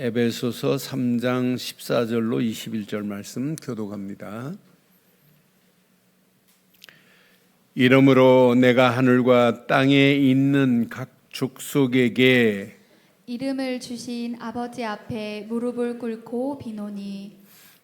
에베소서 3장 14절로 21절 말씀 교독합니다. 이러므로 내가 하늘과 땅에 있는 각 족속에게 이름을 주신 아버지 앞에 무릎을 꿇고 비노니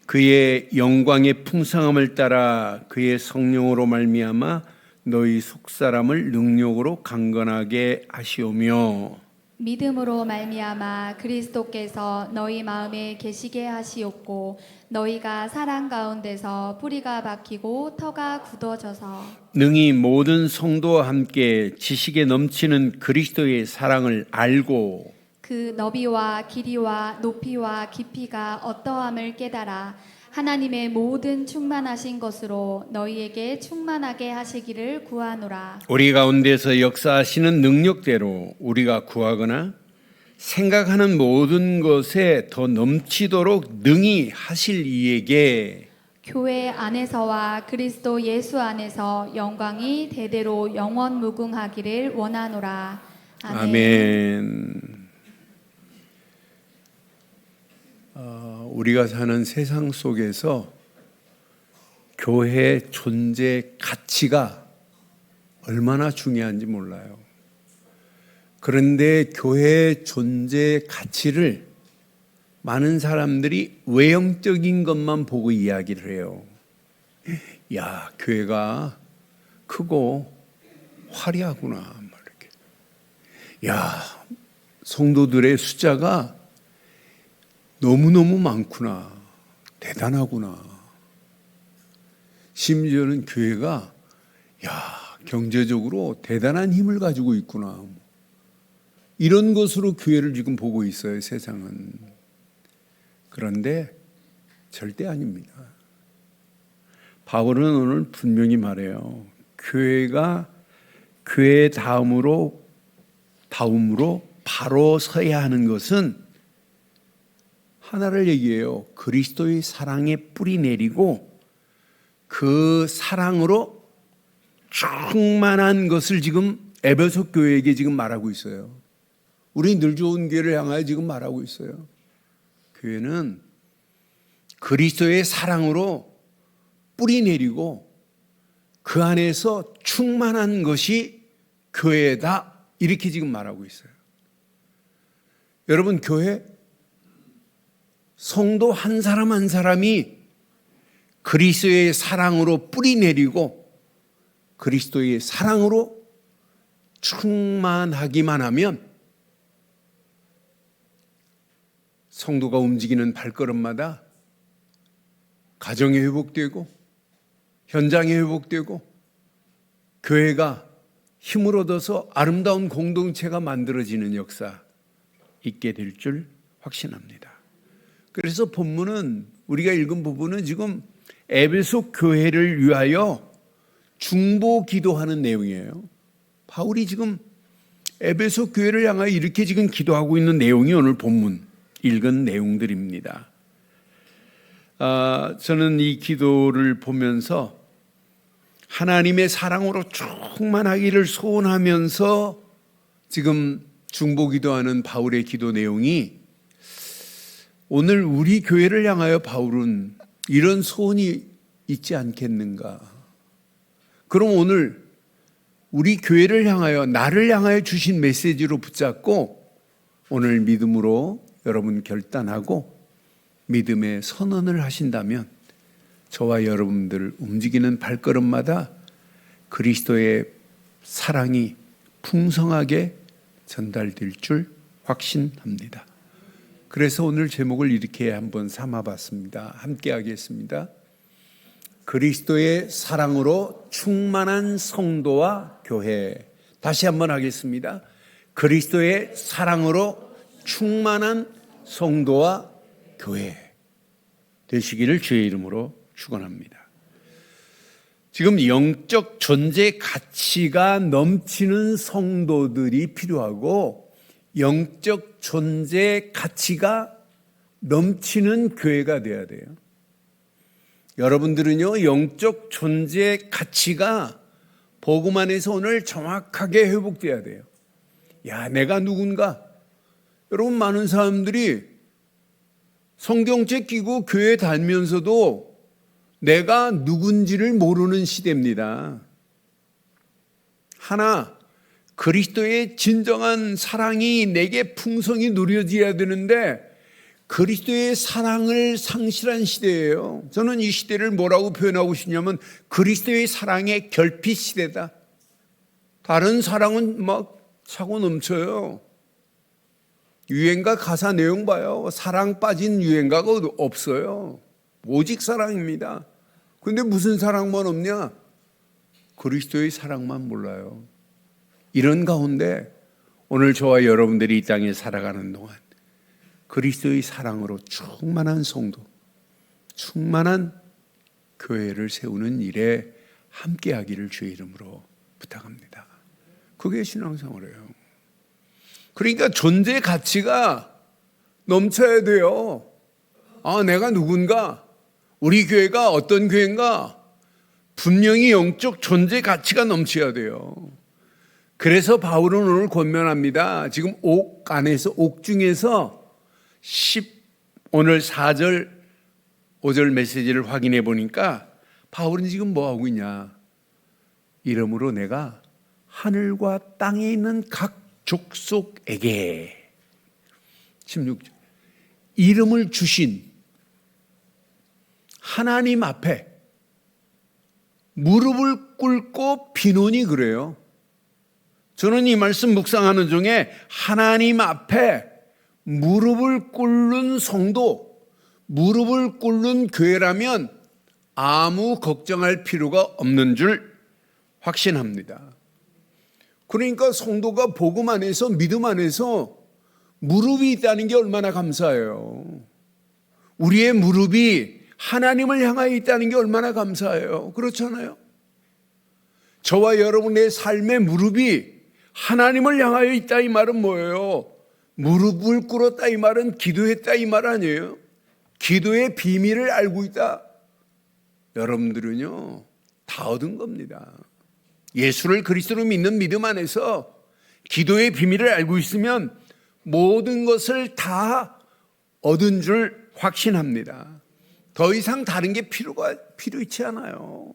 그의 영광의 풍성함을 따라 그의 성령으로 말미암아 너희 속사람을 능력으로 강건하게 하시오며 믿음으로 말미암아 그리스도께서 너희 마음에 계시게 하시옵고 너희가 사랑 가운데서 뿌리가 박히고 터가 굳어져서 능히 모든 성도와 함께 지식에 넘치는 그리스도의 사랑을 알고 그 너비와 길이와 높이와 깊이가 어떠함을 깨달아 하나님의 모든 충만하신 것으로 너희에게 충만하게 하시기를 구하노라. 우리 가운데서 역사하시는 능력대로 우리가 구하거나 생각하는 모든 것에 더 넘치도록 능히 하실 이에게 교회 안에서와 그리스도 예수 안에서 영광이 대대로 영원 무궁하기를 원하노라. 아멘. 우리가 사는 세상 속에서 교회의 존재 가치가 얼마나 중요한지 몰라요. 그런데 교회의 존재 가치를 많은 사람들이 외형적인 것만 보고 이야기를 해요. 야, 교회가 크고 화려하구나. 이렇게. 야, 성도들의 숫자가 너무너무 많구나. 대단하구나. 심지어는 교회가 경제적으로 대단한 힘을 가지고 있구나. 이런 것으로 교회를 지금 보고 있어요, 세상은. 그런데 절대 아닙니다. 바울은 오늘 분명히 말해요. 교회가 교회 다음으로 바로 서야 하는 것은 하나를 얘기해요. 그리스도의 사랑에 뿌리 내리고 그 사랑으로 충만한 것을 지금 에베소 교회에게 지금 말하고 있어요. 우리 늘 좋은 교회를 향하여 지금 말하고 있어요. 교회는 그리스도의 사랑으로 뿌리 내리고 그 안에서 충만한 것이 교회다. 이렇게 지금 말하고 있어요. 여러분, 교회 성도 한 사람 한 사람이 그리스도의 사랑으로 뿌리 내리고 그리스도의 사랑으로 충만하기만 하면 성도가 움직이는 발걸음마다 가정이 회복되고 현장이 회복되고 교회가 힘을 얻어서 아름다운 공동체가 만들어지는 역사 있게 될 줄 확신합니다. 그래서 본문은 우리가 읽은 부분은 지금 에베소 교회를 위하여 중보 기도하는 내용이에요. 바울이 지금 에베소 교회를 향하여 이렇게 지금 기도하고 있는 내용이 오늘 본문 읽은 내용들입니다. 저는 이 기도를 보면서 하나님의 사랑으로 충만하기를 소원하면서 지금 중보 기도하는 바울의 기도 내용이 오늘 우리 교회를 향하여 바울은 이런 소원이 있지 않겠는가? 그럼 오늘 우리 교회를 향하여 나를 향하여 주신 메시지로 붙잡고 오늘 믿음으로 여러분 결단하고 믿음의 선언을 하신다면 저와 여러분들 움직이는 발걸음마다 그리스도의 사랑이 풍성하게 전달될 줄 확신합니다. 그래서 오늘 제목을 이렇게 한번 삼아봤습니다. 함께 하겠습니다. 그리스도의 사랑으로 충만한 성도와 교회. 다시 한번 하겠습니다. 그리스도의 사랑으로 충만한 성도와 교회 되시기를 주의 이름으로 축원합니다. 지금 영적 존재 가치가 넘치는 성도들이 필요하고 영적 존재 가치가 넘치는 교회가 돼야 돼요. 여러분들은요, 영적 존재 가치가 복음 안에서 오늘 정확하게 회복돼야 돼요. 야, 내가 누군가? 여러분, 많은 사람들이 성경책 끼고 교회 다니면서도 내가 누군지를 모르는 시대입니다. 하나, 그리스도의 진정한 사랑이 내게 풍성히 누려져야 되는데 그리스도의 사랑을 상실한 시대예요. 저는 이 시대를 뭐라고 표현하고 싶냐면 그리스도의 사랑의 결핍 시대다. 다른 사랑은 막 차고 넘쳐요. 유행가 가사 내용 봐요. 사랑 빠진 유행가가 없어요. 오직 사랑입니다. 근데 무슨 사랑만 없냐? 그리스도의 사랑만 몰라요. 이런 가운데 오늘 저와 여러분들이 이 땅에 살아가는 동안 그리스도의 사랑으로 충만한 성도, 충만한 교회를 세우는 일에 함께하기를 주의 이름으로 부탁합니다. 그게 신앙생활이에요. 그러니까 존재 가치가 넘쳐야 돼요. 아, 내가 누군가, 우리 교회가 어떤 교회인가, 분명히 영적 존재 가치가 넘쳐야 돼요. 그래서 바울은 오늘 권면합니다. 지금 옥 안에서, 옥 중에서 오늘 4절, 5절 메시지를 확인해 보니까 바울은 지금 뭐 하고 있냐? 이러므로 내가 하늘과 땅에 있는 각 족속에게 16절 이름을 주신 하나님 앞에 무릎을 꿇고 비노니 그래요. 저는 이 말씀 묵상하는 중에 하나님 앞에 무릎을 꿇는 성도, 무릎을 꿇는 교회라면 아무 걱정할 필요가 없는 줄 확신합니다. 그러니까 성도가 복음 안에서, 믿음 안에서 무릎이 있다는 게 얼마나 감사해요. 우리의 무릎이 하나님을 향하여 있다는 게 얼마나 감사해요. 그렇잖아요. 저와 여러분의 삶의 무릎이 하나님을 향하여 있다 이 말은 뭐예요? 무릎을 꿇었다 이 말은 기도했다 이 말 아니에요? 기도의 비밀을 알고 있다. 여러분들은요 다 얻은 겁니다. 예수를 그리스도로 믿는 믿음 안에서 기도의 비밀을 알고 있으면 모든 것을 다 얻은 줄 확신합니다. 더 이상 다른 게 필요치 않아요.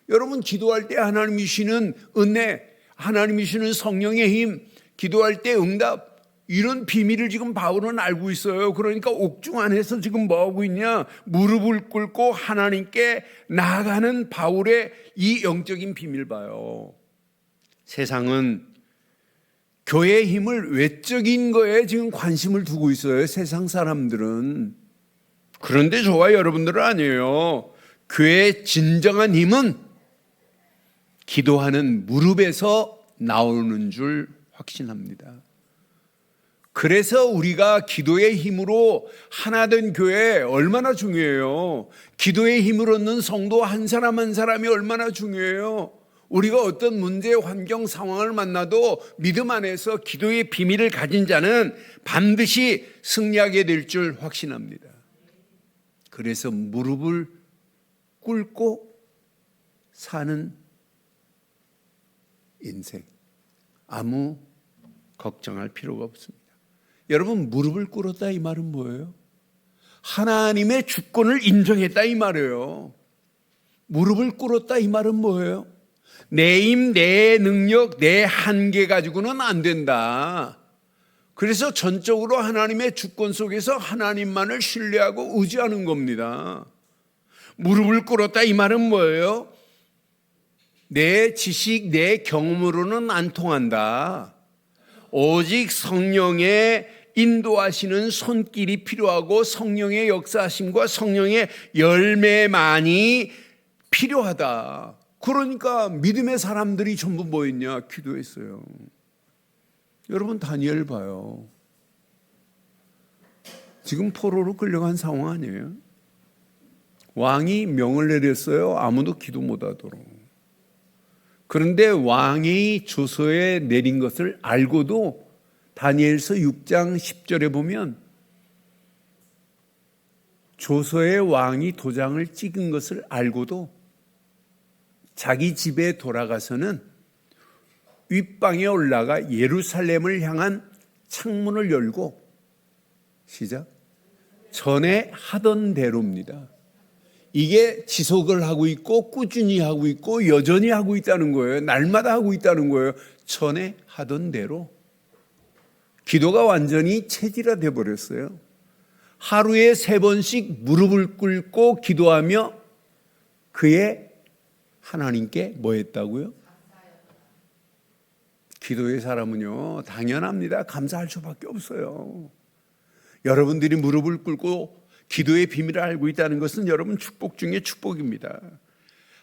여러분 기도할 때 하나님이 주시는 은혜, 하나님이 주시는 성령의 힘, 기도할 때 응답, 이런 비밀을 지금 바울은 알고 있어요. 그러니까 옥중 안에서 지금 뭐하고 있냐? 무릎을 꿇고 하나님께 나아가는 바울의 이 영적인 비밀 봐요. 세상은 교회의 힘을 외적인 거에 지금 관심을 두고 있어요. 세상 사람들은. 그런데 저와 여러분들은 아니에요. 교회의 진정한 힘은 기도하는 무릎에서 나오는 줄 확신합니다. 그래서 우리가 기도의 힘으로 하나 된 교회 얼마나 중요해요. 기도의 힘을 얻는 성도 한 사람 한 사람이 얼마나 중요해요. 우리가 어떤 문제, 환경, 상황을 만나도 믿음 안에서 기도의 비밀을 가진 자는 반드시 승리하게 될 줄 확신합니다. 그래서 무릎을 꿇고 사는 인생, 아무 걱정할 필요가 없습니다. 여러분 무릎을 꿇었다 이 말은 뭐예요? 하나님의 주권을 인정했다 이 말이에요. 무릎을 꿇었다 이 말은 뭐예요? 내 힘, 내 능력, 내 한계 가지고는 안 된다. 그래서 전적으로 하나님의 주권 속에서 하나님만을 신뢰하고 의지하는 겁니다. 무릎을 꿇었다 이 말은 뭐예요? 내 지식, 내 경험으로는 안 통한다. 오직 성령의 인도하시는 손길이 필요하고 성령의 역사하심과 성령의 열매만이 필요하다. 그러니까 믿음의 사람들이 전부 뭐였냐? 기도했어요. 여러분 다니엘 봐요. 지금 포로로 끌려간 상황 아니에요? 왕이 명을 내렸어요. 아무도 기도 못하도록. 그런데 왕이 조서에 내린 것을 알고도 다니엘서 6장 10절에 보면 조서에 왕이 도장을 찍은 것을 알고도 자기 집에 돌아가서는 윗방에 올라가 예루살렘을 향한 창문을 열고 시작 전에 하던 대로입니다. 이게 지속을 하고 있고 꾸준히 하고 있고 여전히 하고 있다는 거예요. 날마다 하고 있다는 거예요. 전에 하던 대로. 기도가 완전히 체질화돼 버렸어요. 하루에 3번씩 무릎을 꿇고 기도하며 그의 하나님께 뭐 했다고요? 기도의 사람은요, 당연합니다. 감사할 수밖에 없어요. 여러분들이 무릎을 꿇고 기도의 비밀을 알고 있다는 것은 여러분 축복 중에 축복입니다.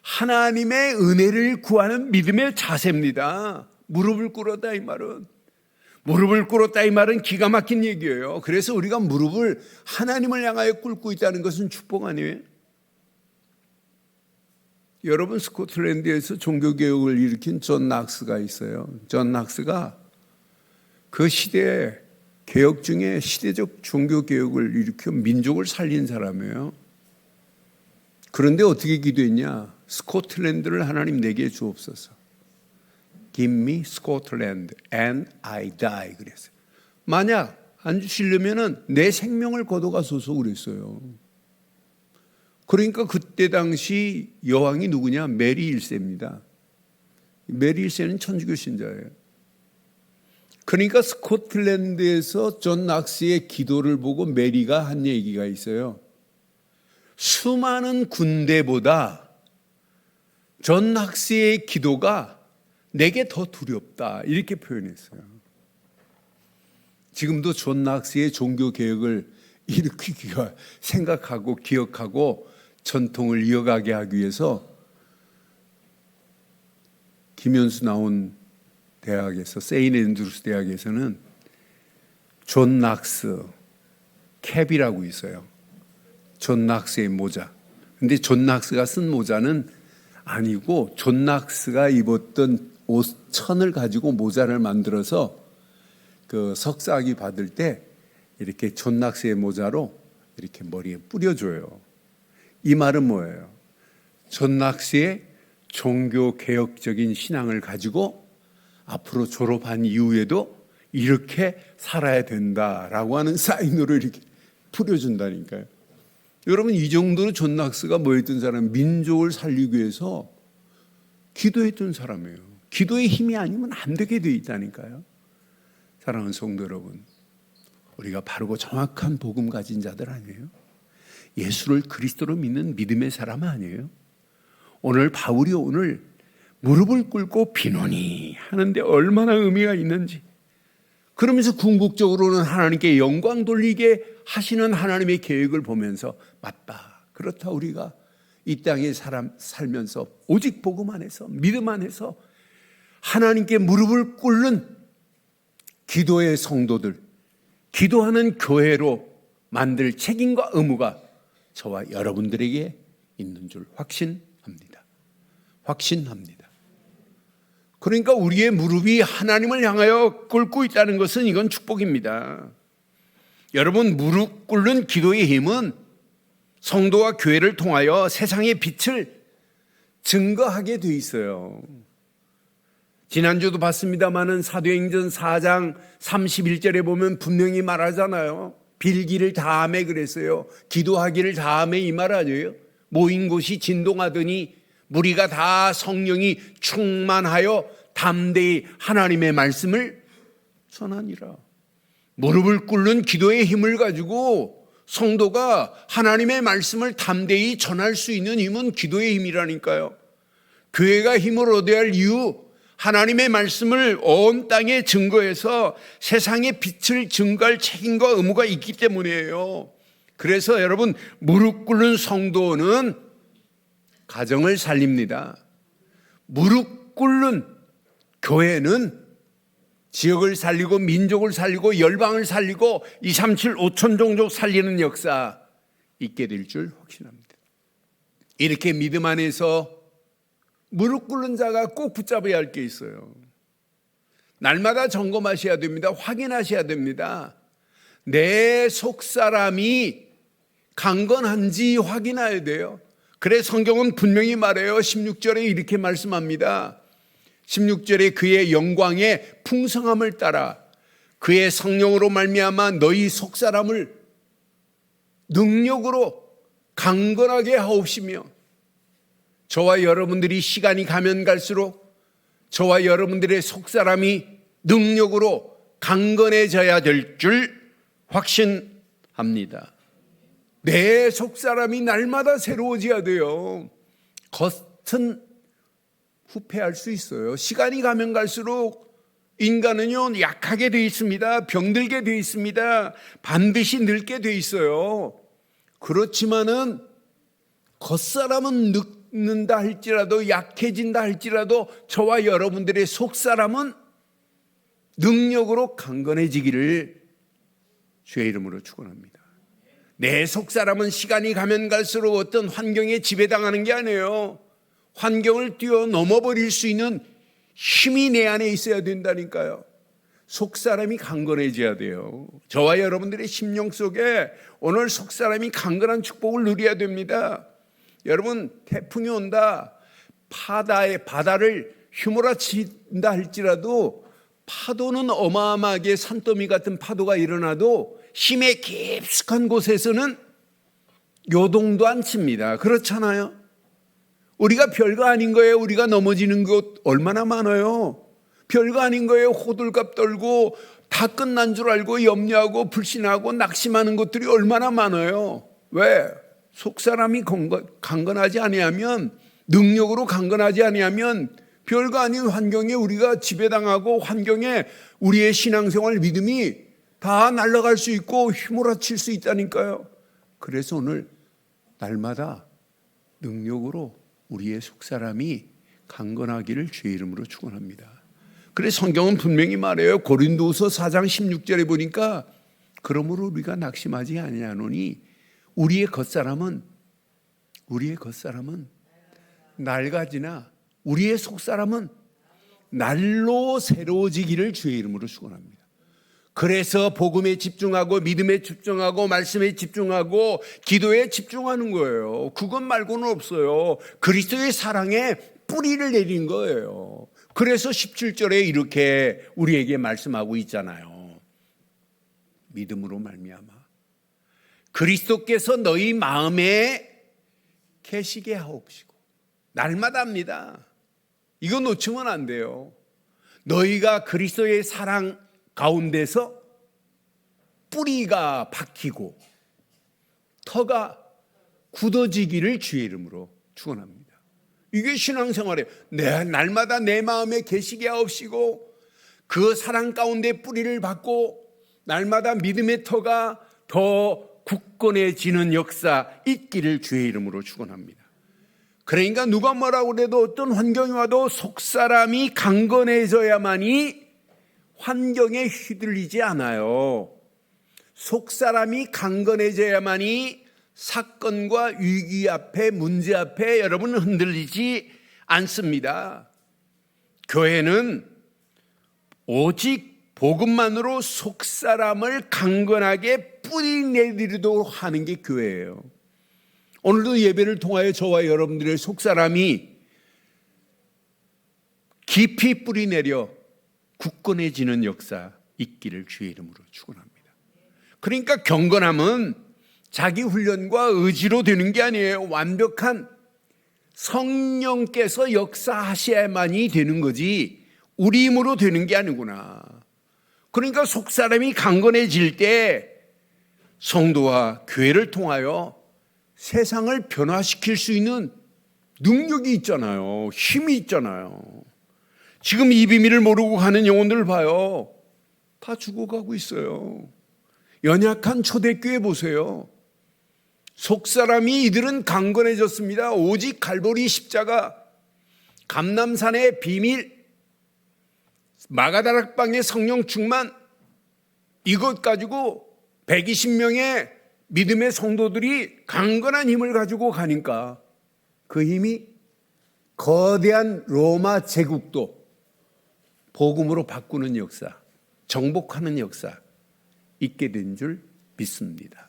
하나님의 은혜를 구하는 믿음의 자세입니다. 무릎을 꿇었다 이 말은. 무릎을 꿇었다 이 말은 기가 막힌 얘기예요. 그래서 우리가 무릎을 하나님을 향하여 꿇고 있다는 것은 축복 아니에요? 여러분, 스코틀랜드에서 종교개혁을 일으킨 존 낙스가 있어요. 존 낙스가 그 시대에 개혁 중에 시대적 종교개혁을 일으켜 민족을 살린 사람이에요. 그런데 어떻게 기도했냐? 스코틀랜드를 하나님 내게 주옵소서. Give me Scotland and I die. 그랬어요. 만약 안 주시려면 내 생명을 걷어가소서 그랬어요. 그러니까 그때 당시 여왕이 누구냐? 메리 1세입니다. 메리 1세는 천주교 신자예요. 그러니까 스코틀랜드에서 존 낙스의 기도를 보고 메리가 한 얘기가 있어요. 수많은 군대보다 존 낙스의 기도가 내게 더 두렵다. 이렇게 표현했어요. 지금도 존 낙스의 종교개혁을 일으키기가 생각하고 기억하고 전통을 이어가게 하기 위해서 김현수 나온 대학에서 세인트 앤드루스 대학에서는 존 낙스 캡이라고 있어요. 존 낙스의 모자. 근데 존 낙스가 쓴 모자는 아니고 존 낙스가 입었던 옷 천을 가지고 모자를 만들어서 그 석사학위 받을 때 이렇게 존 낙스의 모자로 이렇게 머리에 뿌려줘요. 이 말은 뭐예요? 존 낙스의 종교 개혁적인 신앙을 가지고 앞으로 졸업한 이후에도 이렇게 살아야 된다라고 하는 사인으로 이렇게 뿌려준다니까요. 여러분, 이 정도로 존 낙스가 뭐였던 사람? 민족을 살리기 위해서 기도했던 사람이에요. 기도의 힘이 아니면 안 되게 돼 있다니까요. 사랑하는 성도 여러분, 우리가 바르고 정확한 복음 가진 자들 아니에요? 예수를 그리스도로 믿는 믿음의 사람 아니에요? 오늘 바울이 오늘 무릎을 꿇고 비노니 하는데 얼마나 의미가 있는지, 그러면서 궁극적으로는 하나님께 영광 돌리게 하시는 하나님의 계획을 보면서 맞다, 그렇다, 우리가 이 땅에 살면서 오직 복음 안에서 믿음 안에서 하나님께 무릎을 꿇는 기도의 성도들, 기도하는 교회로 만들 책임과 의무가 저와 여러분들에게 있는 줄 확신합니다. 확신합니다. 그러니까 우리의 무릎이 하나님을 향하여 꿇고 있다는 것은 이건 축복입니다. 여러분, 무릎 꿇는 기도의 힘은 성도와 교회를 통하여 세상의 빛을 증거하게 돼 있어요. 지난주도 봤습니다마는 사도행전 4장 31절에 보면 분명히 말하잖아요. 빌기를 다함에 그랬어요. 기도하기를 다함에 이 말 아니에요? 모인 곳이 진동하더니 무리가 다 성령이 충만하여 담대히 하나님의 말씀을 전하니라. 무릎을 꿇는 기도의 힘을 가지고 성도가 하나님의 말씀을 담대히 전할 수 있는 힘은 기도의 힘이라니까요. 교회가 힘을 얻어야 할 이유, 하나님의 말씀을 온 땅에 증거해서 세상의 빛을 증거할 책임과 의무가 있기 때문이에요. 그래서 여러분, 무릎 꿇는 성도는 가정을 살립니다. 무릎 꿇는 교회는 지역을 살리고 민족을 살리고 열방을 살리고 237 5천 종족 살리는 역사 있게 될 줄 확신합니다. 이렇게 믿음 안에서 무릎 꿇는 자가 꼭 붙잡아야 할 게 있어요. 날마다 점검하셔야 됩니다. 확인하셔야 됩니다. 내 속사람이 강건한지 확인해야 돼요. 그래 성경은 분명히 말해요. 16절에 이렇게 말씀합니다. 16절에 그의 영광의 풍성함을 따라 그의 성령으로 말미암아 너희 속사람을 능력으로 강건하게 하옵시며 저와 여러분들이 시간이 가면 갈수록 저와 여러분들의 속사람이 능력으로 강건해져야 될 줄 확신합니다. 내 속사람이 날마다 새로워져야 돼요. 겉은 후패할 수 있어요. 시간이 가면 갈수록 인간은요 약하게 되어 있습니다. 병들게 되어 있습니다. 반드시 늙게 되어 있어요. 그렇지만은 겉사람은 늙는다 할지라도 약해진다 할지라도 저와 여러분들의 속사람은 능력으로 강건해지기를 주의 이름으로 축원합니다. 내 속사람은 시간이 가면 갈수록 어떤 환경에 지배당하는 게 아니에요. 환경을 뛰어넘어 버릴 수 있는 힘이 내 안에 있어야 된다니까요. 속사람이 강건해져야 돼요. 저와 여러분들의 심령 속에 오늘 속사람이 강건한 축복을 누려야 됩니다. 여러분, 태풍이 온다, 바다를 휘몰아친다 할지라도 파도는 어마어마하게 산더미 같은 파도가 일어나도 힘의 깊숙한 곳에서는 요동도 안 칩니다. 그렇잖아요. 우리가 별거 아닌 거예요. 우리가 넘어지는 것 얼마나 많아요. 별거 아닌 거예요. 호들갑 떨고 다 끝난 줄 알고 염려하고 불신하고 낙심하는 것들이 얼마나 많아요. 왜? 속사람이 강건하지 아니하면, 능력으로 강건하지 아니하면 별거 아닌 환경에 우리가 지배당하고 환경에 우리의 신앙생활 믿음이 다 날아갈 수 있고 휘몰아칠 수 있다니까요. 그래서 오늘 날마다 능력으로 우리의 속사람이 강건하기를 주의 이름으로 축원합니다. 그래서 성경은 분명히 말해요. 고린도후서 4장 16절에 보니까 그러므로 우리가 낙심하지 아니하노니 우리의 겉사람은 낡아지나 우리의 속사람은 날로 새로워지기를 주의 이름으로 축원합니다. 그래서 복음에 집중하고 믿음에 집중하고 말씀에 집중하고 기도에 집중하는 거예요. 그것 말고는 없어요. 그리스도의 사랑에 뿌리를 내린 거예요. 그래서 17절에 이렇게 우리에게 말씀하고 있잖아요. 믿음으로 말미암아 그리스도께서 너희 마음에 계시게 하옵시고. 날마다 합니다. 이거 놓치면 안 돼요. 너희가 그리스도의 사랑 가운데서 뿌리가 박히고 터가 굳어지기를 주의 이름으로 축원합니다. 이게 신앙생활이에요. 날마다 내 마음에 계시게 하옵시고 그 사랑 가운데 뿌리를 받고 날마다 믿음의 터가 더 굳건해지는 역사 있기를 주의 이름으로 축원합니다. 그러니까 누가 뭐라고 해도 어떤 환경이 와도 속사람이 강건해져야만이 환경에 휘둘리지 않아요. 속사람이 강건해져야만이 사건과 위기 앞에, 문제 앞에 여러분은 흔들리지 않습니다. 교회는 오직 복음만으로 속사람을 강건하게 뿌리내리도록 하는 게 교회예요. 오늘도 예배를 통하여 저와 여러분들의 속사람이 깊이 뿌리내려 굳건해지는 역사 있기를 주의 이름으로 축원합니다. 그러니까 경건함은 자기 훈련과 의지로 되는 게 아니에요. 완벽한 성령께서 역사하셔야만이 되는 거지 우리 힘으로 되는 게 아니구나. 그러니까 속사람이 강건해질 때 성도와 교회를 통하여 세상을 변화시킬 수 있는 능력이 있잖아요. 힘이 있잖아요. 지금 이 비밀을 모르고 가는 영혼들 봐요. 다 죽어가고 있어요. 연약한 초대교회 보세요. 속사람이 이들은 강건해졌습니다. 오직 갈보리 십자가, 감람산의 비밀, 마가다락방의 성령 충만, 이것 가지고 120명의 믿음의 성도들이 강건한 힘을 가지고 가니까 그 힘이 거대한 로마 제국도 복음으로 바꾸는 역사, 정복하는 역사 있게 된 줄 믿습니다.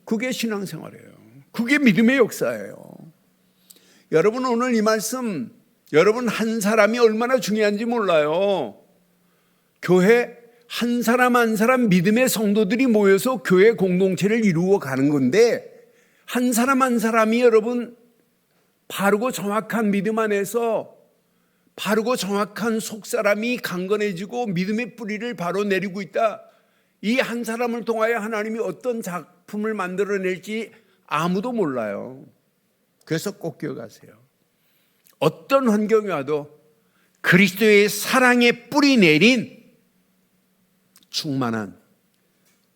그게 신앙생활이에요. 그게 믿음의 역사예요. 여러분 오늘 이 말씀, 여러분 한 사람이 얼마나 중요한지 몰라요. 교회 한 사람 한 사람 믿음의 성도들이 모여서 교회 공동체를 이루어 가는 건데, 한 사람 한 사람이 여러분 바르고 정확한 믿음 안에서 바르고 정확한 속사람이 강건해지고 믿음의 뿌리를 바로 내리고 있다. 이 한 사람을 통하여 하나님이 어떤 작품을 만들어낼지 아무도 몰라요. 그래서 꼭 기억하세요. 어떤 환경이 와도 그리스도의 사랑에 뿌리 내린 충만한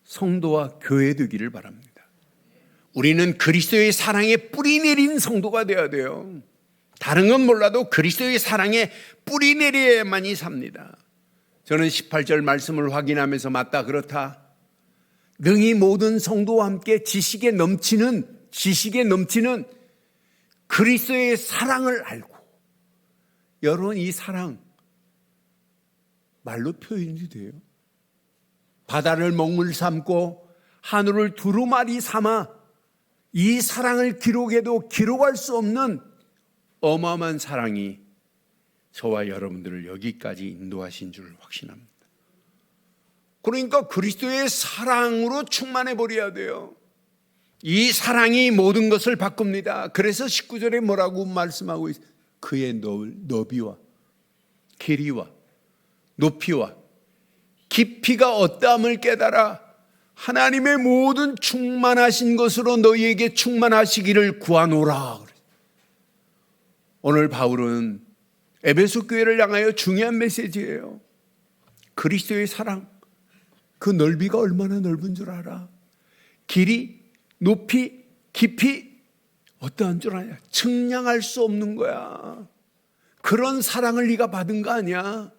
성도와 교회 되기를 바랍니다. 우리는 그리스도의 사랑에 뿌리 내린 성도가 되어야 돼요. 다른 건 몰라도 그리스도의 사랑에 뿌리 내려야만이 삽니다. 저는 18절 말씀을 확인하면서 맞다 그렇다. 능히 모든 성도와 함께 지식에 넘치는 그리스도의 사랑을 알고, 여러분 이 사랑 말로 표현이 돼요? 바다를 먹물 삼고 하늘을 두루마리 삼아 이 사랑을 기록해도 기록할 수 없는 어마어마한 사랑이 저와 여러분들을 여기까지 인도하신 줄 확신합니다. 그러니까 그리스도의 사랑으로 충만해 버려야 돼요. 이 사랑이 모든 것을 바꿉니다. 그래서 19절에 뭐라고 말씀하고 있어요? 그의 너비와 길이와 높이와 깊이가 어떠함을 깨달아 하나님의 모든 충만하신 것으로 너희에게 충만하시기를 구하노라. 오늘 바울은 에베소 교회를 향하여 중요한 메시지예요. 그리스도의 사랑, 그 넓이가 얼마나 넓은 줄 알아? 길이, 높이, 깊이 어떠한 줄 아냐? 측량할 수 없는 거야. 그런 사랑을 네가 받은 거 아니야?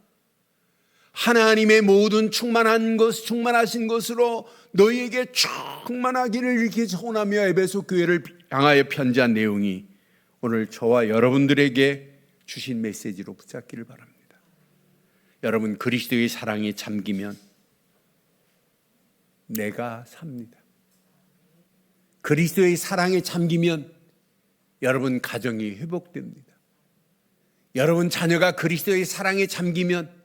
하나님의 모든 충만하신 것으로 너희에게 충만하기를 이렇게 소원하며 에베소 교회를 향하여 편지한 내용이 오늘 저와 여러분들에게 주신 메시지로 붙잡기를 바랍니다. 여러분, 그리스도의 사랑에 잠기면 내가 삽니다. 그리스도의 사랑에 잠기면 여러분 가정이 회복됩니다. 여러분 자녀가 그리스도의 사랑에 잠기면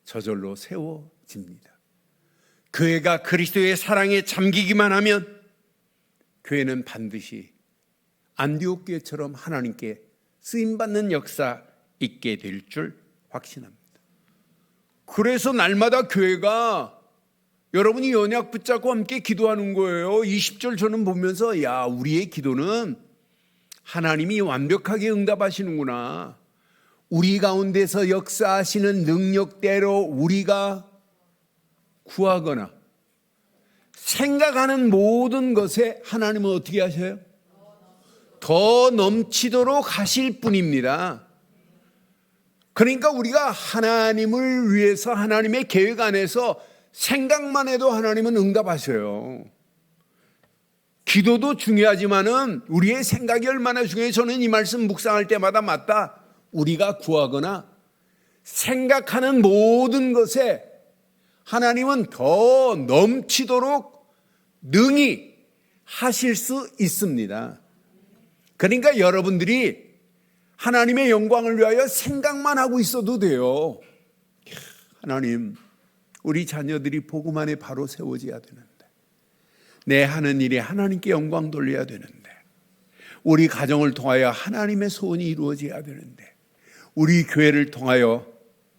저절로 세워집니다. 교회가 그리스도의 사랑에 잠기기만 하면 교회는 반드시 안디옥 교회처럼 하나님께 쓰임받는 역사 있게 될 줄 확신합니다. 그래서 날마다 교회가 여러분이 언약 붙잡고 함께 기도하는 거예요. 20절 저는 보면서 야, 우리의 기도는 하나님이 완벽하게 응답하시는구나. 우리 가운데서 역사하시는 능력대로 우리가 구하거나 생각하는 모든 것에 하나님은 어떻게 하셔요? 더 넘치도록 하실 뿐입니다. 그러니까 우리가 하나님을 위해서 하나님의 계획 안에서 생각만 해도 하나님은 응답하셔요. 기도도 중요하지만은 우리의 생각이 얼마나 중요해요. 저는 이 말씀 묵상할 때마다 맞다. 우리가 구하거나 생각하는 모든 것에 하나님은 더 넘치도록 능히 하실 수 있습니다. 그러니까 여러분들이 하나님의 영광을 위하여 생각만 하고 있어도 돼요. 하나님, 우리 자녀들이 복음 안에 바로 세워져야 되는데, 내 하는 일에 하나님께 영광 돌려야 되는데, 우리 가정을 통하여 하나님의 소원이 이루어져야 되는데, 우리 교회를 통하여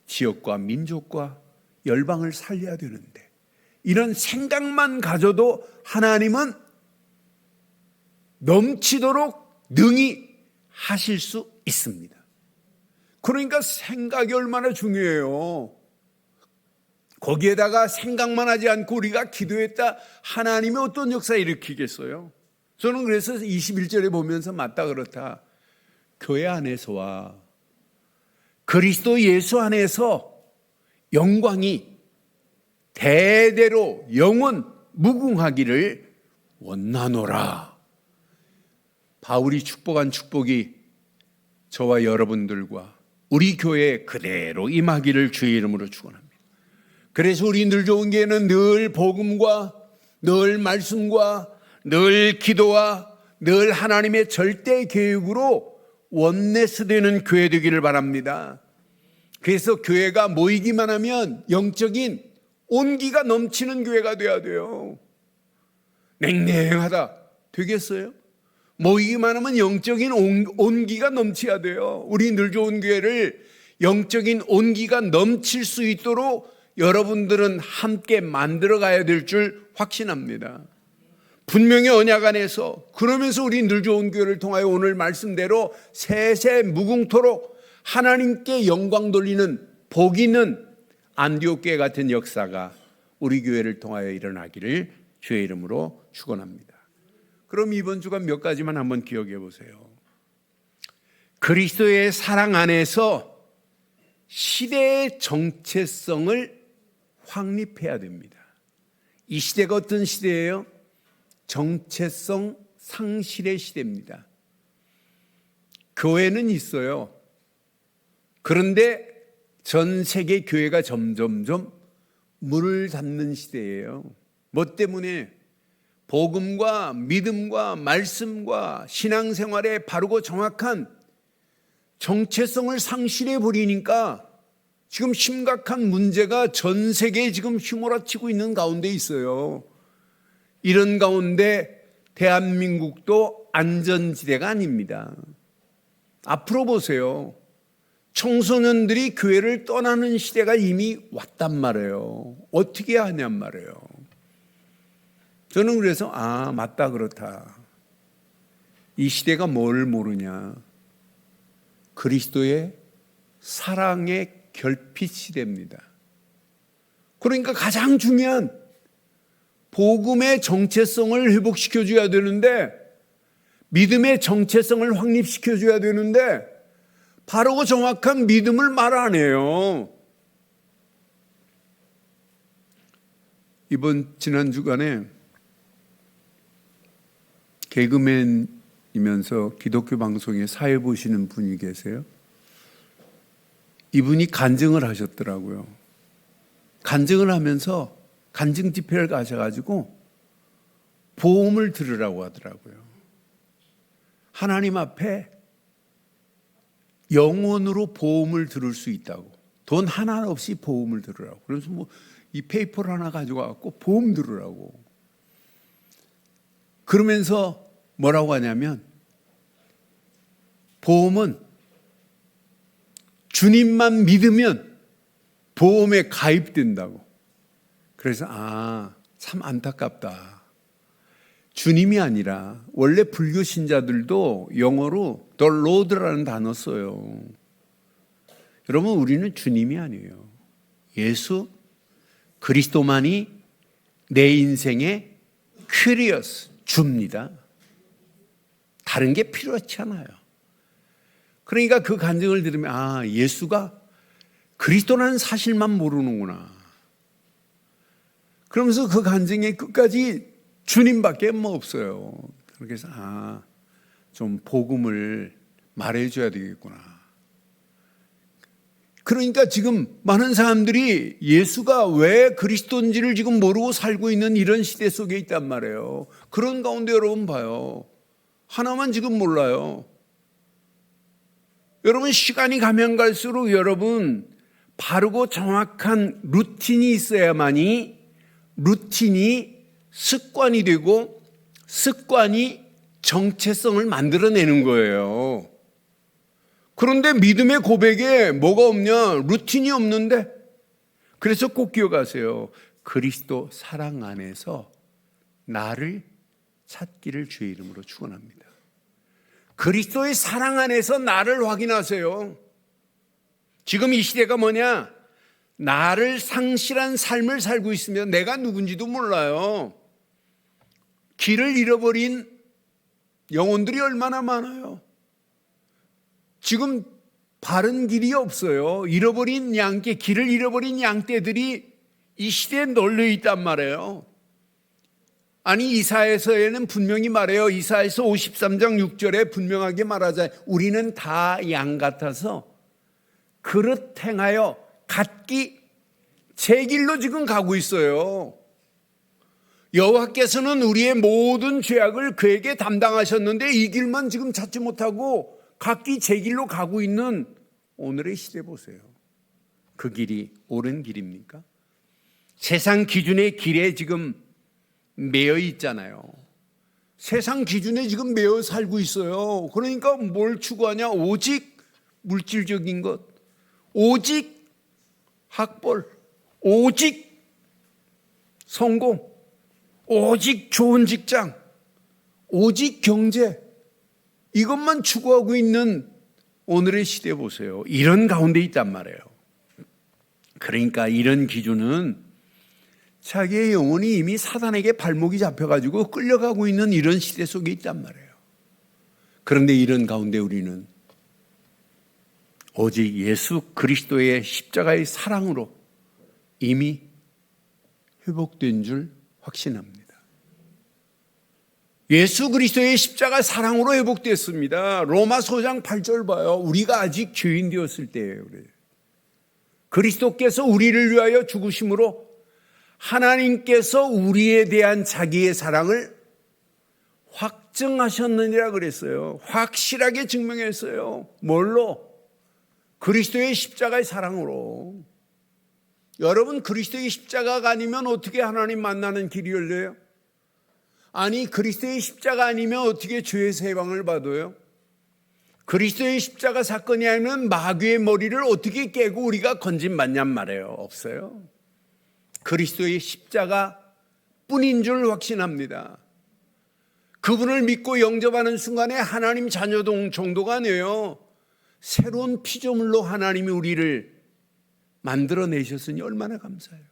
지역과 민족과 열방을 살려야 되는데, 이런 생각만 가져도 하나님은 넘치도록 능히 하실 수 있습니다. 그러니까 생각이 얼마나 중요해요. 거기에다가 생각만 하지 않고 우리가 기도했다, 하나님이 어떤 역사 일으키겠어요? 저는 그래서 21절에 보면서 맞다 그렇다. 교회 안에서와 그리스도 예수 안에서 영광이 대대로 영원 무궁하기를 원하노라. 바울이 축복한 축복이 저와 여러분들과 우리 교회에 그대로 임하기를 주의 이름으로 축원합니다. 그래서 우리 늘 좋은 교회는 늘 복음과 늘 말씀과 늘 기도와 늘 하나님의 절대 계획으로 원네스 되는 교회 되기를 바랍니다. 그래서 교회가 모이기만 하면 영적인 온기가 넘치는 교회가 돼야 돼요. 냉랭하다 되겠어요? 모이기만 하면 영적인 온기가 넘쳐야 돼요. 우리 늘 좋은 교회를 영적인 온기가 넘칠 수 있도록 여러분들은 함께 만들어 가야 될 줄 확신합니다. 분명히 언약 안에서, 그러면서 우리 늘 좋은 교회를 통하여 오늘 말씀대로 세세 무궁토록 하나님께 영광 돌리는 복 있는 안디옥 교회 같은 역사가 우리 교회를 통하여 일어나기를 주의 이름으로 축원합니다. 그럼 이번 주간 몇 가지만 한번 기억해 보세요. 그리스도의 사랑 안에서 시대의 정체성을 확립해야 됩니다. 이 시대가 어떤 시대예요? 정체성 상실의 시대입니다. 교회는 있어요. 그런데 전 세계 교회가 점점점 문을 닫는 시대예요. 뭐 때문에? 복음과 믿음과 말씀과 신앙생활의 바르고 정확한 정체성을 상실해 버리니까 지금 심각한 문제가 전 세계에 지금 휘몰아치고 있는 가운데 있어요. 이런 가운데 대한민국도 안전지대가 아닙니다. 앞으로 보세요. 청소년들이 교회를 떠나는 시대가 이미 왔단 말이에요. 어떻게 해야 하냔 말이에요. 저는 그래서 맞다 그렇다. 이 시대가 뭘 모르냐. 그리스도의 사랑의 결핍 시대입니다. 그러니까 가장 중요한 복음의 정체성을 회복시켜줘야 되는데, 믿음의 정체성을 확립시켜줘야 되는데 바르고 정확한 믿음을 말 안 해요. 지난 주간에 개그맨이면서 기독교 방송에 사회 보시는 분이 계세요. 이분이 간증을 하셨더라고요. 간증을 하면서 간증 집회를 가셔가지고 보험을 들으라고 하더라고요. 하나님 앞에 영혼으로 보험을 들을 수 있다고. 돈 하나 없이 보험을 들으라고. 그래서 이 페이퍼를 하나 가져가고 보험 들으라고. 그러면서 뭐라고 하냐면, 보험은 주님만 믿으면 보험에 가입된다고. 그래서 참 안타깝다. 주님이 아니라, 원래 불교 신자들도 영어로 The Lord라는 단어 써요. 여러분, 우리는 주님이 아니에요. 예수 그리스도만이 내 인생의 큐리어스 주입니다. 다른 게 필요하지 않아요. 그러니까 그 간증을 들으면 예수가 그리스도라는 사실만 모르는구나. 그러면서 그 간증의 끝까지 주님밖에 없어요. 그래서 좀 복음을 말해줘야 되겠구나. 그러니까 지금 많은 사람들이 예수가 왜 그리스도인지를 지금 모르고 살고 있는 이런 시대 속에 있단 말이에요. 그런 가운데 여러분 봐요. 하나만 지금 몰라요. 여러분, 시간이 가면 갈수록 여러분 바르고 정확한 루틴이 있어야만이 루틴이 습관이 되고 습관이 정체성을 만들어내는 거예요. 그런데 믿음의 고백에 뭐가 없냐? 루틴이 없는데. 그래서 꼭 기억하세요. 그리스도 사랑 안에서 나를 찾기를 주의 이름으로 축원합니다. 그리스도의 사랑 안에서 나를 확인하세요. 지금 이 시대가 뭐냐? 나를 상실한 삶을 살고 있으면 내가 누군지도 몰라요. 길을 잃어버린 영혼들이 얼마나 많아요. 지금 바른 길이 없어요. 잃어버린 양떼, 길을 잃어버린 양떼들이 이 시대에 널려 있단 말이에요. 아니, 이사야서에는 분명히 말해요. 이사야서 53장 6절에 분명하게 말하자. 우리는 다 양 같아서 그릇 행하여 갖기 제 길로 지금 가고 있어요. 여호와께서는 우리의 모든 죄악을 그에게 담당하셨는데 이 길만 지금 찾지 못하고 각기 제 길로 가고 있는 오늘의 시대 보세요. 그 길이 옳은 길입니까? 세상 기준의 길에 지금 매여 있잖아요. 세상 기준에 지금 매여 살고 있어요. 그러니까 뭘 추구하냐? 오직 물질적인 것, 오직 학벌, 오직 성공, 오직 좋은 직장, 오직 경제, 이것만 추구하고 있는 오늘의 시대 보세요. 이런 가운데 있단 말이에요. 그러니까 이런 기준은 자기의 영혼이 이미 사단에게 발목이 잡혀가지고 끌려가고 있는 이런 시대 속에 있단 말이에요. 그런데 이런 가운데 우리는 오직 예수 그리스도의 십자가의 사랑으로 이미 회복된 줄 확신합니다. 예수 그리스도의 십자가 사랑으로 회복됐습니다. 로마서 5장 8절 봐요. 우리가 아직 죄인 되었을 때예요. 그리스도께서 우리를 위하여 죽으심으로 하나님께서 우리에 대한 자기의 사랑을 확증하셨느니라 그랬어요. 확실하게 증명했어요. 뭘로? 그리스도의 십자가의 사랑으로. 여러분, 그리스도의 십자가가 아니면 어떻게 하나님 만나는 길이 열려요? 아니, 그리스도의 십자가 아니면 어떻게 죄의 해방을 받아요? 그리스도의 십자가 사건이 아니면 마귀의 머리를 어떻게 깨고 우리가 건진받냔 말이에요. 없어요. 그리스도의 십자가 뿐인 줄 확신합니다. 그분을 믿고 영접하는 순간에 하나님 자녀 정도가 아니에요. 새로운 피조물로 하나님이 우리를 만들어내셨으니 얼마나 감사해요.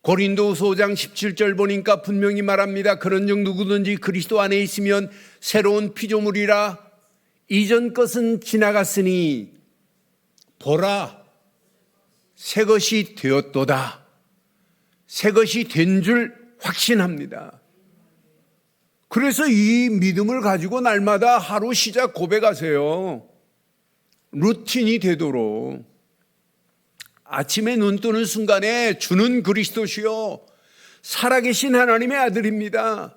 고린도후서 5장 17절 보니까 분명히 말합니다. 그런즉 누구든지 그리스도 안에 있으면 새로운 피조물이라 이전 것은 지나갔으니 보라 새 것이 되었도다. 새 것이 된 줄 확신합니다. 그래서 이 믿음을 가지고 날마다 하루 시작 고백하세요. 루틴이 되도록. 아침에 눈 뜨는 순간에 주는 그리스도시요 살아계신 하나님의 아들입니다.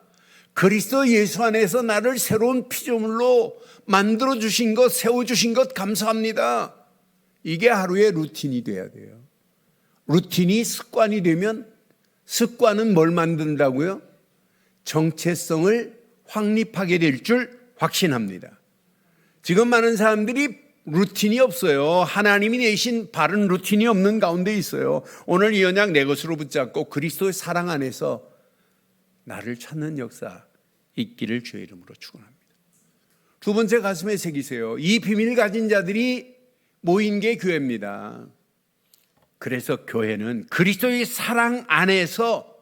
그리스도 예수 안에서 나를 새로운 피조물로 만들어주신 것, 세워주신 것 감사합니다. 이게 하루의 루틴이 돼야 돼요. 루틴이 습관이 되면 습관은 뭘 만든다고요? 정체성을 확립하게 될 줄 확신합니다. 지금 많은 사람들이 루틴이 없어요. 하나님이 내신 바른 루틴이 없는 가운데 있어요. 오늘 이 언약 내 것으로 붙잡고 그리스도의 사랑 안에서 나를 찾는 역사 있기를 주의 이름으로 축원합니다. 두 번째 가슴에 새기세요. 이 비밀 가진 자들이 모인 게 교회입니다. 그래서 교회는 그리스도의 사랑 안에서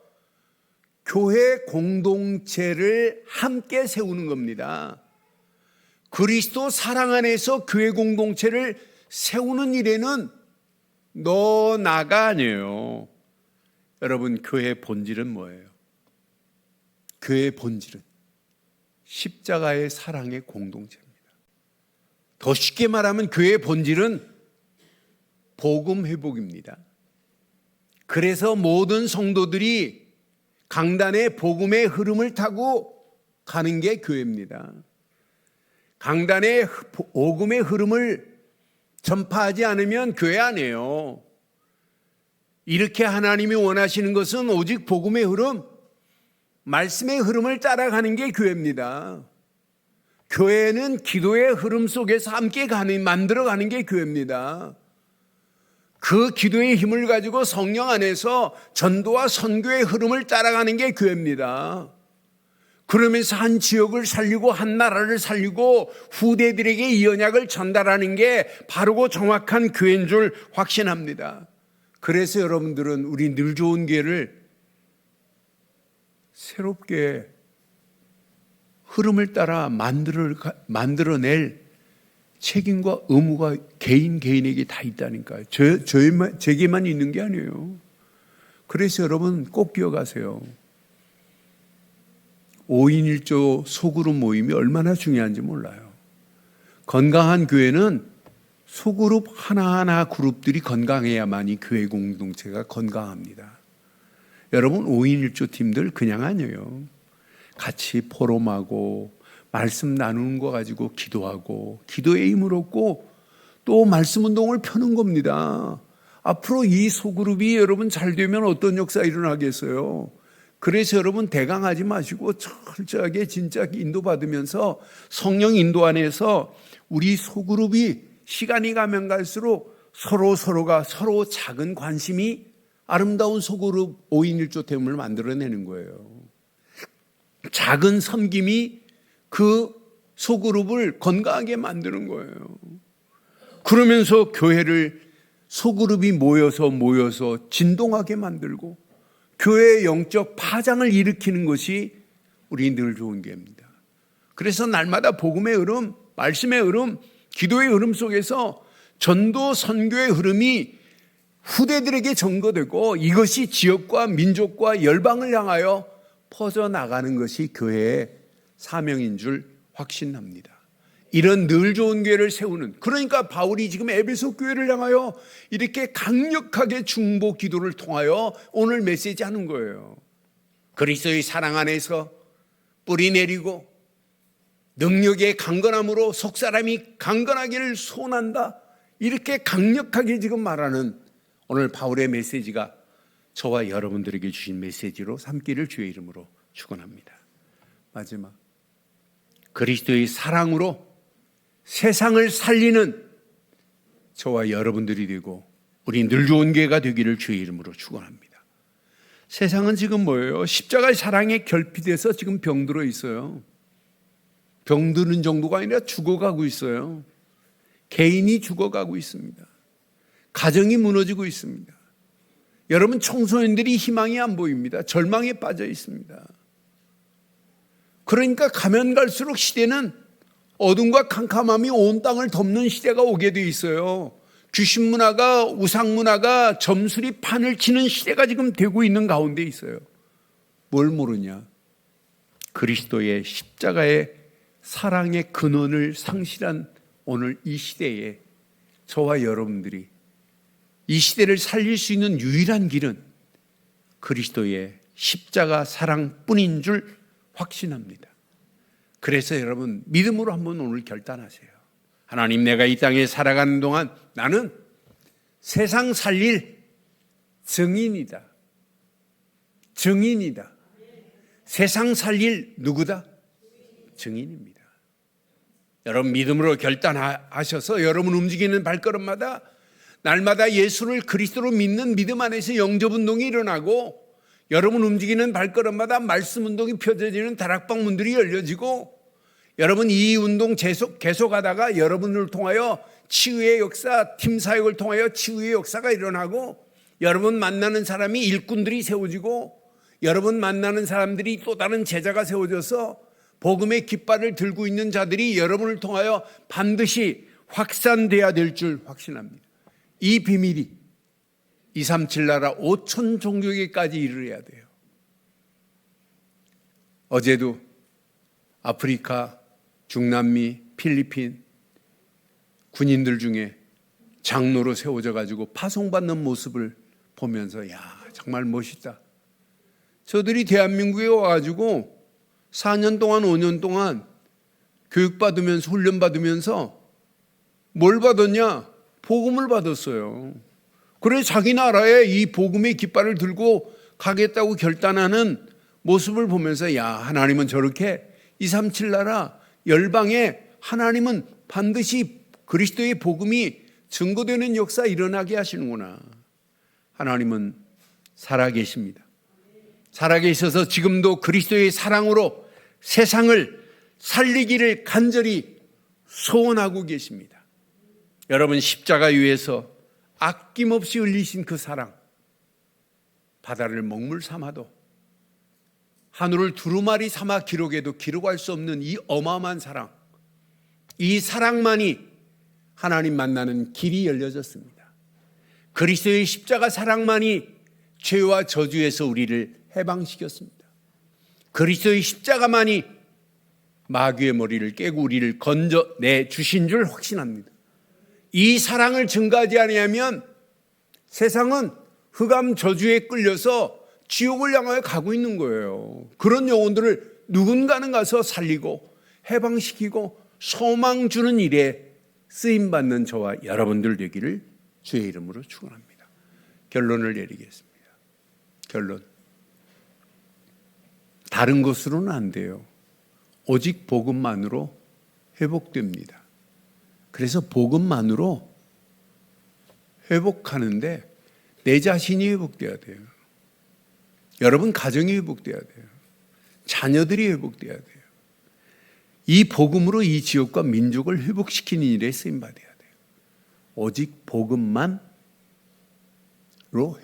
교회 공동체를 함께 세우는 겁니다. 그리스도 사랑 안에서 교회 공동체를 세우는 일에는 너 나가 아니에요. 여러분, 교회의 본질은 뭐예요? 교회의 본질은 십자가의 사랑의 공동체입니다. 더 쉽게 말하면 교회의 본질은 복음 회복입니다. 그래서 모든 성도들이 강단의 복음의 흐름을 타고 가는 게 교회입니다. 강단의 복음의 흐름을 전파하지 않으면 교회 아니에요. 이렇게 하나님이 원하시는 것은 오직 복음의 흐름, 말씀의 흐름을 따라가는 게 교회입니다. 교회는 기도의 흐름 속에서 함께 만들어가는 게 교회입니다. 그 기도의 힘을 가지고 성령 안에서 전도와 선교의 흐름을 따라가는 게 교회입니다. 그러면서 한 지역을 살리고 한 나라를 살리고 후대들에게 이 언약을 전달하는 게 바르고 정확한 교회인 줄 확신합니다. 그래서 여러분들은 우리 늘 좋은 교회를 새롭게 흐름을 따라 만들어낼 책임과 의무가 개인에게 다 있다니까요. 제게만 있는 게 아니에요. 그래서 여러분 꼭 기억하세요. 5인 1조 소그룹 모임이 얼마나 중요한지 몰라요. 건강한 교회는 소그룹 하나하나 그룹들이 건강해야만이 교회 공동체가 건강합니다. 여러분 5인 1조 팀들 그냥 아니에요. 같이 포럼하고 말씀 나누는 거 가지고 기도하고 기도의 힘을 얻고 또 말씀 운동을 펴는 겁니다. 앞으로 이 소그룹이 여러분 잘 되면 어떤 역사 일어나겠어요? 그래서 여러분 대강하지 마시고 철저하게 진짜 인도받으면서 성령 인도 안에서 우리 소그룹이 시간이 가면 갈수록 서로가 서로 작은 관심이 아름다운 소그룹 5인 1조템을 만들어내는 거예요. 작은 섬김이 그 소그룹을 건강하게 만드는 거예요. 그러면서 교회를 소그룹이 모여서 진동하게 만들고 교회의 영적 파장을 일으키는 것이 우리 늘 좋은 교회입니다. 그래서 날마다 복음의 흐름, 말씀의 흐름, 기도의 흐름 속에서 전도 선교의 흐름이 후대들에게 전거되고 이것이 지역과 민족과 열방을 향하여 퍼져나가는 것이 교회의 사명인 줄 확신합니다. 이런 늘 좋은 교회를 세우는, 그러니까 바울이 지금 에베소 교회를 향하여 이렇게 강력하게 중보 기도를 통하여 오늘 메시지 하는 거예요. 그리스도의 사랑 안에서 뿌리 내리고 능력의 강건함으로 속사람이 강건하기를 소원한다, 이렇게 강력하게 지금 말하는 오늘 바울의 메시지가 저와 여러분들에게 주신 메시지로 삼기를 주의 이름으로 축원합니다. 마지막, 그리스도의 사랑으로 세상을 살리는 저와 여러분들이 되고 우리 늘 좋은 교회가 되기를 주의 이름으로 축원합니다. 세상은 지금 뭐예요? 십자가의 사랑에 결핍돼서 지금 병들어 있어요. 병드는 정도가 아니라 죽어가고 있어요. 개인이 죽어가고 있습니다. 가정이 무너지고 있습니다. 여러분, 청소년들이 희망이 안 보입니다. 절망에 빠져 있습니다. 그러니까 가면 갈수록 시대는 어둠과 캄캄함이 온 땅을 덮는 시대가 오게 돼 있어요. 귀신 문화가, 우상 문화가 점술이 판을 치는 시대가 지금 되고 있는 가운데 있어요. 뭘 모르냐? 그리스도의 십자가의 사랑의 근원을 상실한 오늘 이 시대에 저와 여러분들이 이 시대를 살릴 수 있는 유일한 길은 그리스도의 십자가 사랑뿐인 줄 확신합니다. 그래서 여러분, 믿음으로 한번 오늘 결단하세요. 하나님, 내가 이 땅에 살아가는 동안 나는 세상 살릴 증인이다. 증인이다. 세상 살릴 누구다? 증인입니다. 여러분, 믿음으로 결단하셔서 여러분 움직이는 발걸음마다 날마다 예수를 그리스도로 믿는 믿음 안에서 영접운동이 일어나고, 여러분 움직이는 발걸음마다 말씀 운동이 펴져지는 다락방 문들이 열려지고, 여러분 이 운동 계속하다가 여러분을 통하여 치유의 역사, 팀 사역을 통하여 치유의 역사가 일어나고, 여러분 만나는 사람이 일꾼들이 세워지고, 여러분 만나는 사람들이 또 다른 제자가 세워져서 복음의 깃발을 들고 있는 자들이 여러분을 통하여 반드시 확산돼야 될 줄 확신합니다. 이 비밀이 237 나라 5천 종족에까지 이르러야 돼요. 어제도 아프리카, 중남미, 필리핀 군인들 중에 장로로 세워져 가지고 파송받는 모습을 보면서 야, 정말 멋있다. 저들이 대한민국에 와가지고 4년 동안 5년 동안 교육받으면서 훈련받으면서 뭘 받았냐? 복음을 받았어요. 그래서 자기 나라에 이 복음의 깃발을 들고 가겠다고 결단하는 모습을 보면서 야, 하나님은 저렇게 237 나라 열방에 하나님은 반드시 그리스도의 복음이 증거되는 역사 일어나게 하시는구나. 하나님은 살아계십니다. 살아계셔서 지금도 그리스도의 사랑으로 세상을 살리기를 간절히 소원하고 계십니다. 여러분, 십자가 위에서 아낌없이 흘리신 그 사랑, 바다를 먹물 삼아도 하늘을 두루마리 삼아 기록해도 기록할 수 없는 이 어마어마한 사랑, 이 사랑만이 하나님 만나는 길이 열려졌습니다. 그리스도의 십자가 사랑만이 죄와 저주에서 우리를 해방시켰습니다. 그리스도의 십자가만이 마귀의 머리를 깨고 우리를 건져내 주신 줄 확신합니다. 이 사랑을 증가하지 아니하면 세상은 흑암 저주에 끌려서 지옥을 향하여 가고 있는 거예요. 그런 영혼들을 누군가는 가서 살리고 해방시키고 소망 주는 일에 쓰임받는 저와 여러분들 되기를 주의 이름으로 축원합니다. 결론을 내리겠습니다. 결론. 다른 것으로는 안 돼요. 오직 복음만으로 회복됩니다. 그래서 복음만으로 회복하는데 내 자신이 회복돼야 돼요. 여러분 가정이 회복돼야 돼요. 자녀들이 회복돼야 돼요. 이 복음으로 이 지역과 민족을 회복시키는 일에 쓰임받아야 돼요. 오직 복음만으로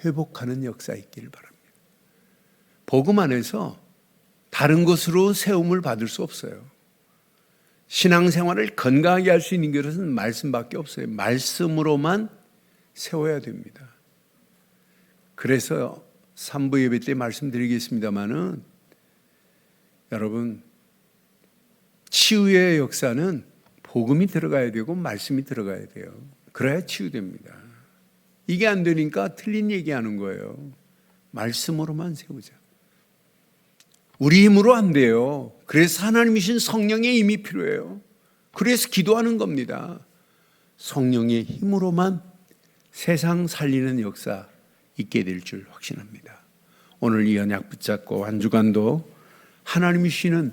회복하는 역사 있기를 바랍니다. 복음 안에서 다른 것으로 세움을 받을 수 없어요. 신앙생활을 건강하게 할 수 있는 것은 말씀밖에 없어요. 말씀으로만 세워야 됩니다. 그래서 3부 예배 때 말씀드리겠습니다마는 여러분 치유의 역사는 복음이 들어가야 되고 말씀이 들어가야 돼요. 그래야 치유됩니다. 이게 안 되니까 틀린 얘기하는 거예요. 말씀으로만 세우자. 우리 힘으로 안 돼요. 그래서 하나님이신 성령의 힘이 필요해요. 그래서 기도하는 겁니다. 성령의 힘으로만 세상 살리는 역사 있게 될 줄 확신합니다. 오늘 이 언약 붙잡고 한 주간도 하나님이 주시는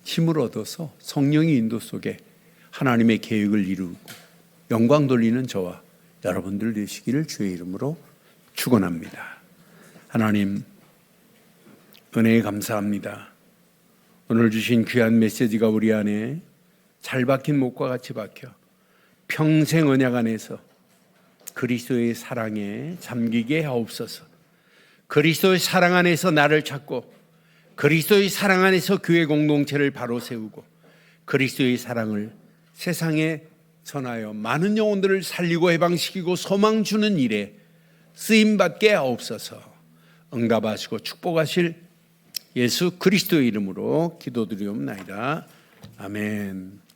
힘을 얻어서 성령의 인도 속에 하나님의 계획을 이루고 영광 돌리는 저와 여러분들 되시기를 주의 이름으로 축원합니다. 하나님 은혜에 감사합니다. 오늘 주신 귀한 메시지가 우리 안에 잘 박힌 목과 같이 박혀 평생 언약 안에서 그리스도의 사랑에 잠기게 하옵소서. 그리스도의 사랑 안에서 나를 찾고 그리스도의 사랑 안에서 교회 공동체를 바로 세우고 그리스도의 사랑을 세상에 전하여 많은 영혼들을 살리고 해방시키고 소망 주는 일에 쓰임받게 하옵소서. 응답하시고 축복하실 예수 그리스도의 이름으로 기도드리옵나이다. 아멘.